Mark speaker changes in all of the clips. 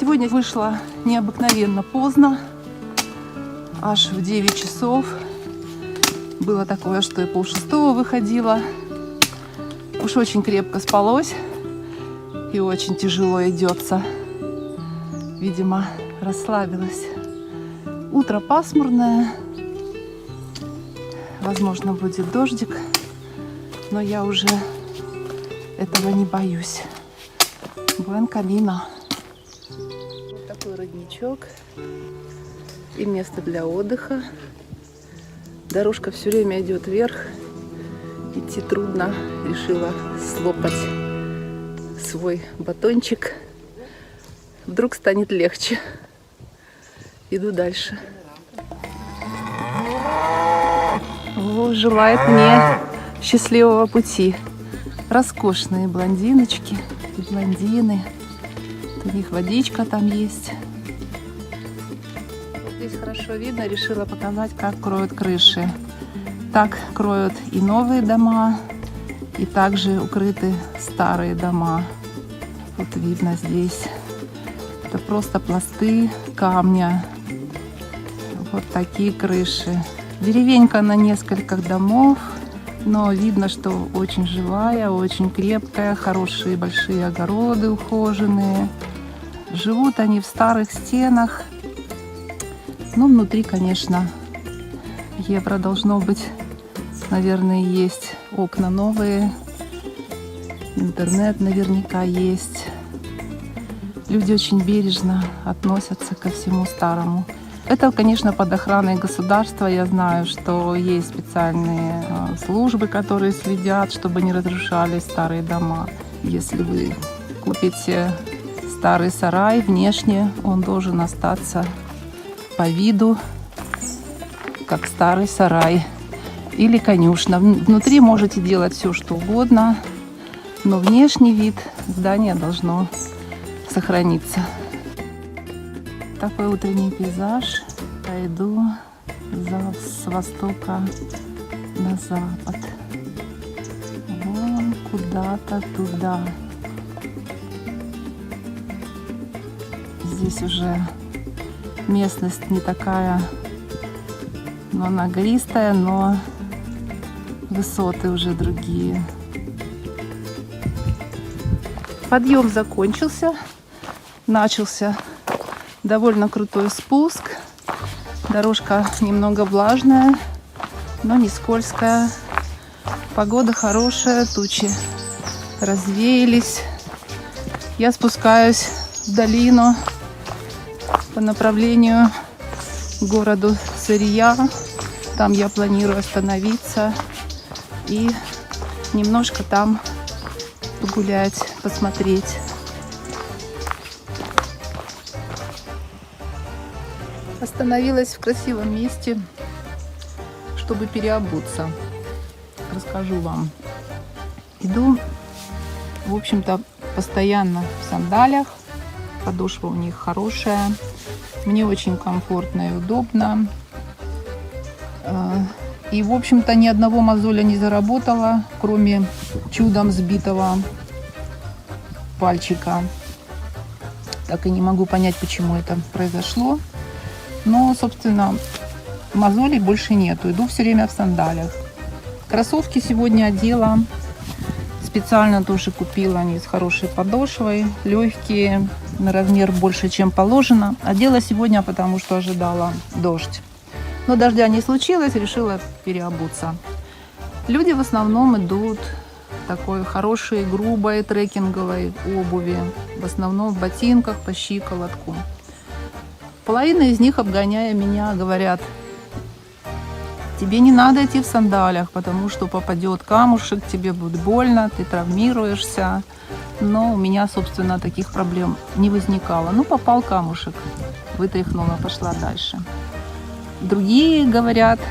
Speaker 1: Сегодня вышла необыкновенно поздно, аж в 9 часов. Было такое, что и 5:30 выходила. Уж очень крепко спалось и очень тяжело идется. Видимо, расслабилась. Утро пасмурное. Возможно, будет дождик, но я уже этого не боюсь. Буэн Камино. Вот такой родничок и место для отдыха. Дорожка все время идет вверх. Идти трудно. Решила слопать свой батончик. Вдруг станет легче. Иду дальше. О, желает мне счастливого пути. Роскошные блондиночки и блондины. У них водичка там есть. Вот здесь хорошо видно. Решила показать, как кроют крыши. Так кроют и новые дома, и также укрыты старые дома. Вот видно здесь. Это просто пласты камня. Вот такие крыши. Деревенька на несколько домов, но видно, что очень живая, очень крепкая, хорошие большие огороды ухоженные. Живут они в старых стенах. Ну, внутри, конечно, евро должно быть. Наверное, есть окна новые. Интернет наверняка есть. Люди очень бережно относятся ко всему старому. Это, конечно, под охраной государства. Я знаю, что есть специальные службы, которые следят, чтобы не разрушались старые дома. Если вы купите старый сарай, внешне он должен остаться по виду, как старый сарай или конюшня. Внутри можете делать все, что угодно, но внешний вид здания должно сохраниться. Такой утренний пейзаж. Пойду с востока на запад. Вон куда-то туда. Здесь уже местность не такая, но она гористая, но высоты уже другие. Подъем закончился. Начался довольно крутой спуск. Дорожка немного влажная, но не скользкая. Погода хорошая, тучи развеялись. Я спускаюсь в долину по направлению к городу Сырья. Там я планирую остановиться и немножко там погулять, посмотреть. Остановилась в красивом месте, чтобы переобуться. Расскажу вам. Иду, в общем-то, постоянно в сандалиях. Подошва у них хорошая. Мне очень комфортно и удобно. И, в общем-то, ни одного мозоля не заработала, кроме чудом сбитого пальчика. Так и не могу понять, почему это произошло. Но, собственно, мозолей больше нету. Иду все время в сандалиях. Кроссовки сегодня одела. Специально тоже купила. Они с хорошей подошвой. Легкие, на размер больше, чем положено. Одела сегодня, потому что ожидала дождь. Но дождя не случилось. Решила переобуться. Люди в основном идут в такой хорошей, грубой трекинговой обуви. В основном в ботинках по щиколотку. Половина из них, обгоняя меня, говорят: тебе не надо идти в сандалиях, потому что попадет камушек, тебе будет больно, ты травмируешься. Но у меня, собственно, таких проблем не возникало. Ну, попал камушек, вытряхнула, пошла дальше. Другие говорят: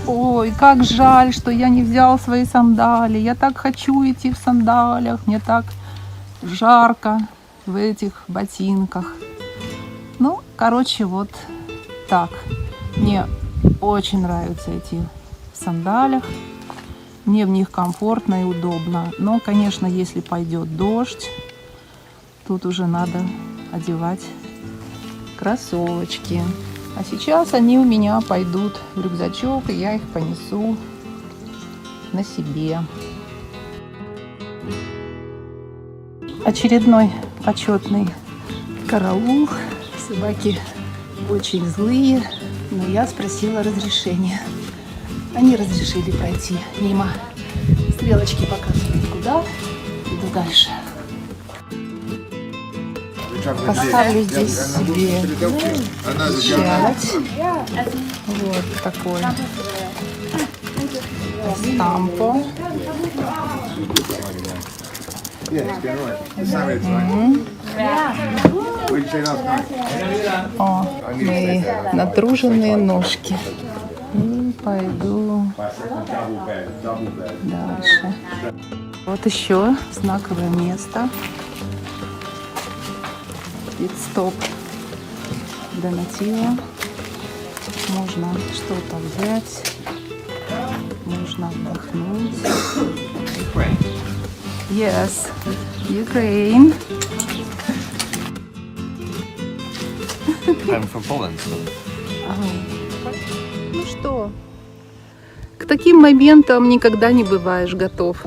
Speaker 1: ой, как жаль, что я не взял свои сандалии. Я так хочу идти в сандалиях, мне так жарко в этих ботинках. Ну, короче, вот так. Мне очень нравится идти в сандалиях. Мне в них комфортно и удобно. Но, конечно, если пойдет дождь, тут уже надо одевать кроссовочки. А сейчас они у меня пойдут в рюкзачок, и я их понесу на себе. Очередной почетный караул. Собаки очень злые, но я спросила разрешения. Они разрешили пройти мимо. Стрелочки показывают куда. Иду дальше. Поставлю здесь себе печать. Вот такой стампо. О, мои натруженные ножки. И пойду дальше. Вот еще знаковое место. Пит-стоп Донатило. Можно что-то взять. Можно отдохнуть. Yes, Ukraine.
Speaker 2: I'm from Poland.
Speaker 1: Ну что, к таким моментам никогда не бываешь готов.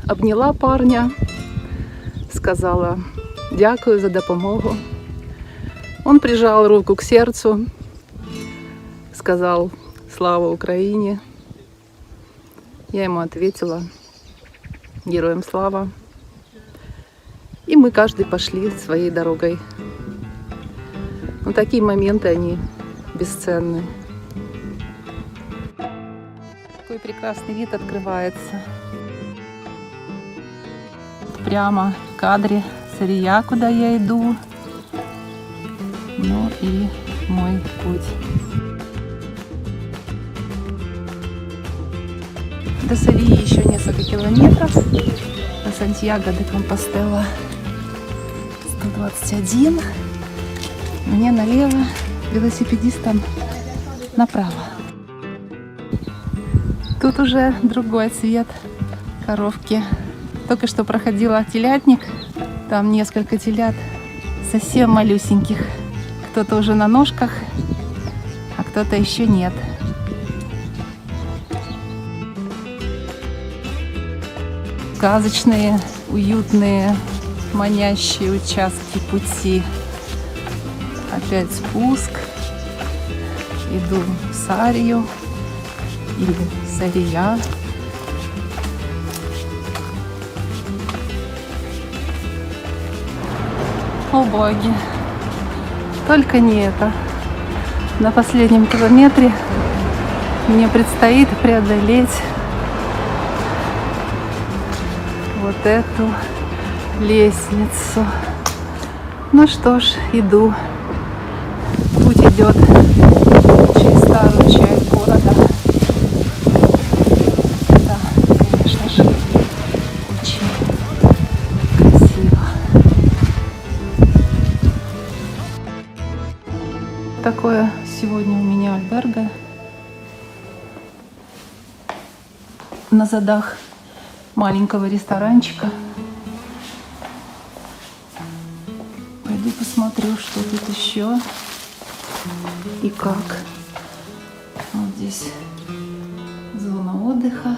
Speaker 1: Обняла парня, сказала «Дякую за допомогу». Он прижал руку к сердцу, сказал «Слава Украине». Я ему ответила «Героям слава». И мы каждый пошли своей дорогой. Но такие моменты, они бесценны. Такой прекрасный вид открывается. Прямо в кадре Сария, куда я иду. Ну и мой путь. До Сарии еще несколько километров. До Сантьяго де Компостела 121. Мне налево, велосипедистам направо. Тут уже другой цвет коровки. Только что проходила телятник. Там несколько телят совсем малюсеньких. Кто-то уже на ножках, а кто-то еще нет. Сказочные, уютные, манящие участки пути. Опять спуск. Иду в Сарию или Сария. О боги! Только не это. На последнем километре мне предстоит преодолеть вот эту лестницу. Ну что ж, иду. Путь идет через старую часть города. Да, конечно же, очень красиво. Такое сегодня у меня альберго. На задах маленького ресторанчика. Пойду посмотрю, что тут еще и как. Вот здесь зона отдыха.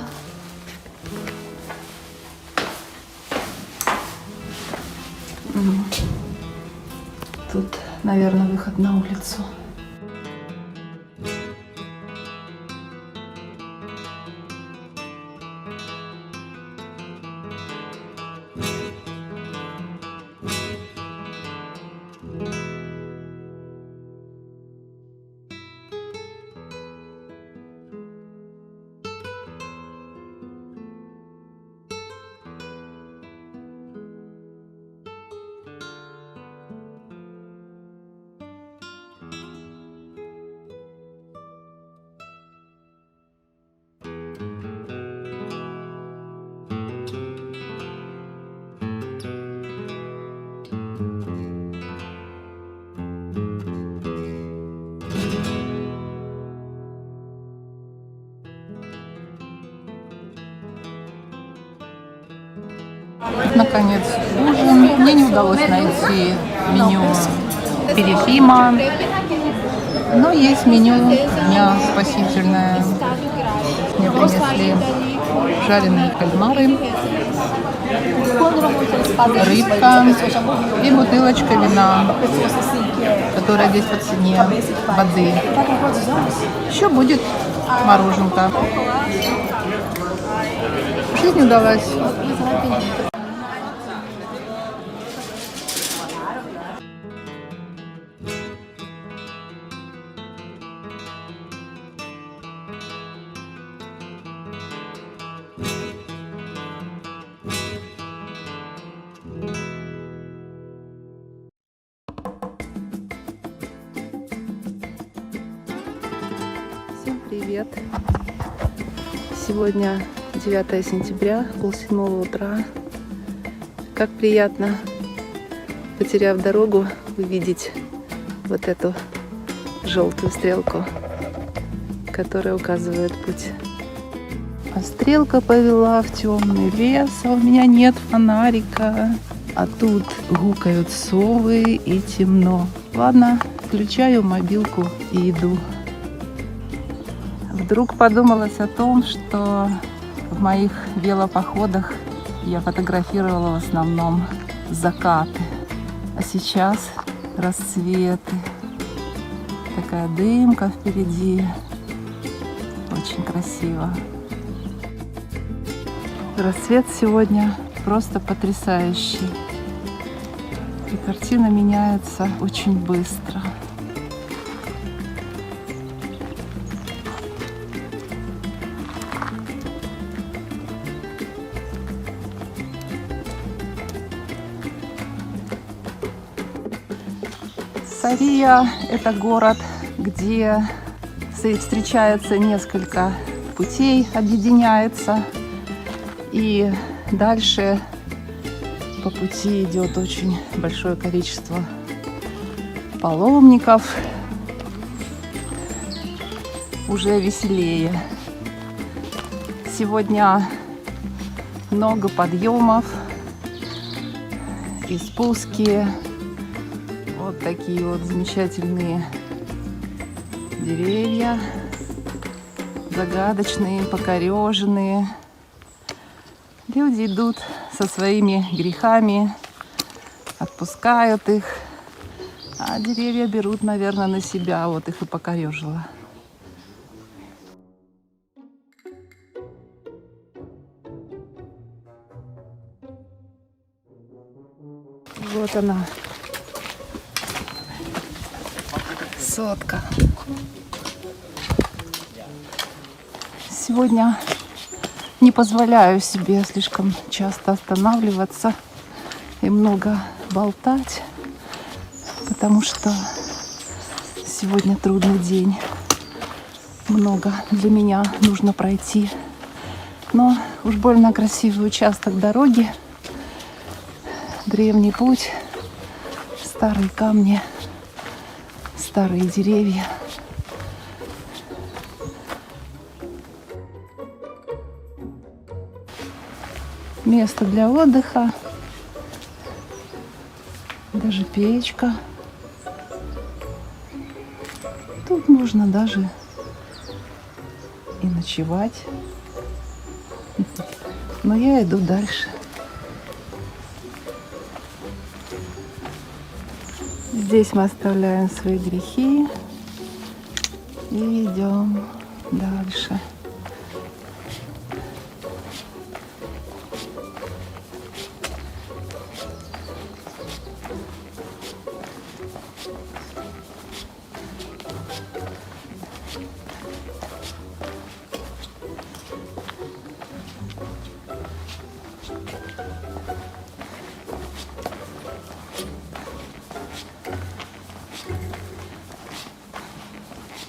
Speaker 1: Тут, наверное, выход на улицу. Наконец ужин. Мне не удалось найти меню Перефима, но есть меню дня спасительное. Мне принесли жареные кальмары, рыбка и бутылочка вина, которая здесь по цене воды. Еще будет мороженка. Жизнь удалась. Всем привет! Сегодня 9 сентября, 6:30 утра. Как приятно, потеряв дорогу, увидеть вот эту желтую стрелку, которая указывает путь. А стрелка повела в темный лес, а у меня нет фонарика. А тут гукают совы и темно. Ладно, включаю мобилку и иду. Вдруг подумалось о том, что в моих велопоходах я фотографировала в основном закаты. А сейчас рассветы. Такая дымка впереди. Очень красиво. Рассвет сегодня просто потрясающий. И картина меняется очень быстро. Сария – это город, где встречается несколько путей, объединяется. И дальше по пути идет очень большое количество паломников. Уже веселее. Сегодня много подъемов и спуски. Вот такие вот замечательные деревья, загадочные, покореженные. Люди идут со своими грехами, отпускают их, а деревья берут, наверное, на себя. Вот их и покорежило. Вот она, сотка. Сегодня не позволяю себе слишком часто останавливаться и много болтать, потому что сегодня трудный день. Много для меня нужно пройти. Но уж больно красивый участок дороги. Древний путь, старые камни, старые деревья. Место для отдыха, даже печка. Тут можно даже и ночевать. Но я иду дальше. Здесь мы оставляем свои грехи и идем дальше.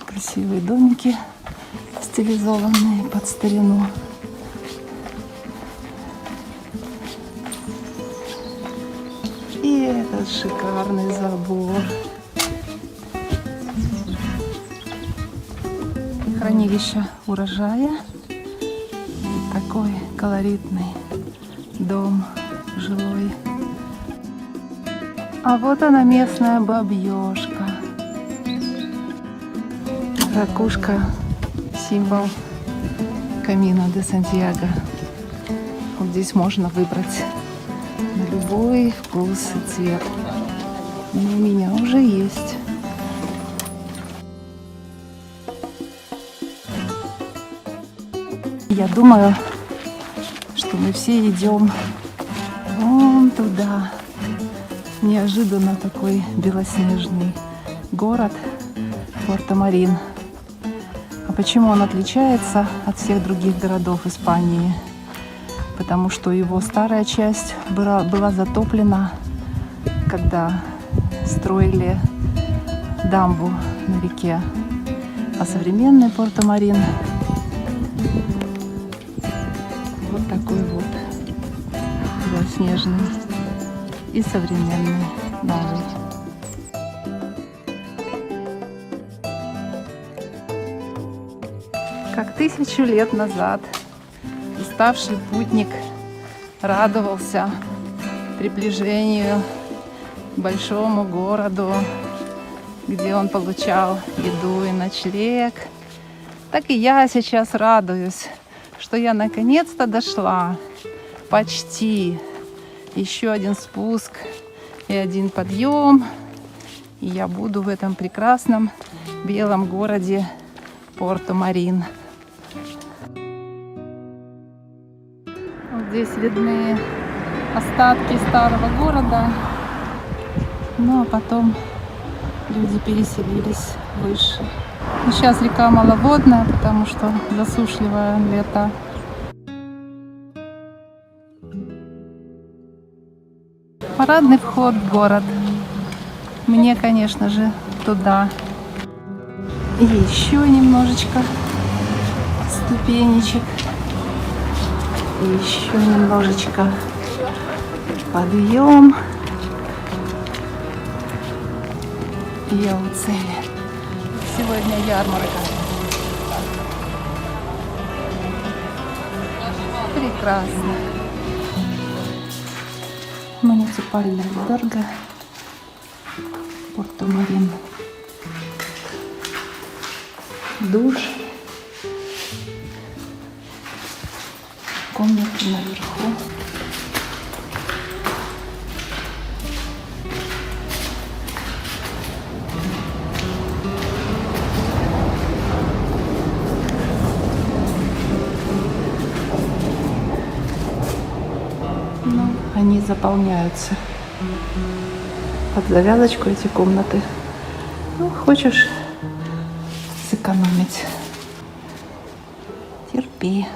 Speaker 1: Красивые домики, стилизованные под старину. И этот шикарный забор. Хранилище урожая. И такой колоритный дом жилой. А вот она, местная бабьёшка. Ракушка, символ Камино де Сантьяго. Вот здесь можно выбрать на любой вкус и цвет. Но у меня уже есть. Я думаю, что мы все идем вон туда. Неожиданно такой белоснежный город Порто-Марин. А почему он отличается от всех других городов Испании? Потому что его старая часть была затоплена, когда строили дамбу на реке. А современный Порто-Марин вот такой вот белоснежный и современный, новый. Как 1000 лет назад уставший путник радовался приближению к большому городу, где он получал еду и ночлег, так и я сейчас радуюсь, что я наконец-то дошла. Почти. Еще один спуск и один подъем. И я буду в этом прекрасном белом городе Порто-Марин. Вот здесь видны остатки старого города. Ну а потом люди переселились выше. И сейчас река маловодная, потому что засушливое лето. Парадный вход в город. Мне, конечно же, туда. И еще немножечко ступенечек. И еще немножечко подъем. И я у цели. Сегодня ярмарка. Прекрасно. Муниципальная Борго, Порто-Марин. Душ. Комната наверху. Они заполняются под завязочку, эти комнаты. Ну, хочешь сэкономить — терпи.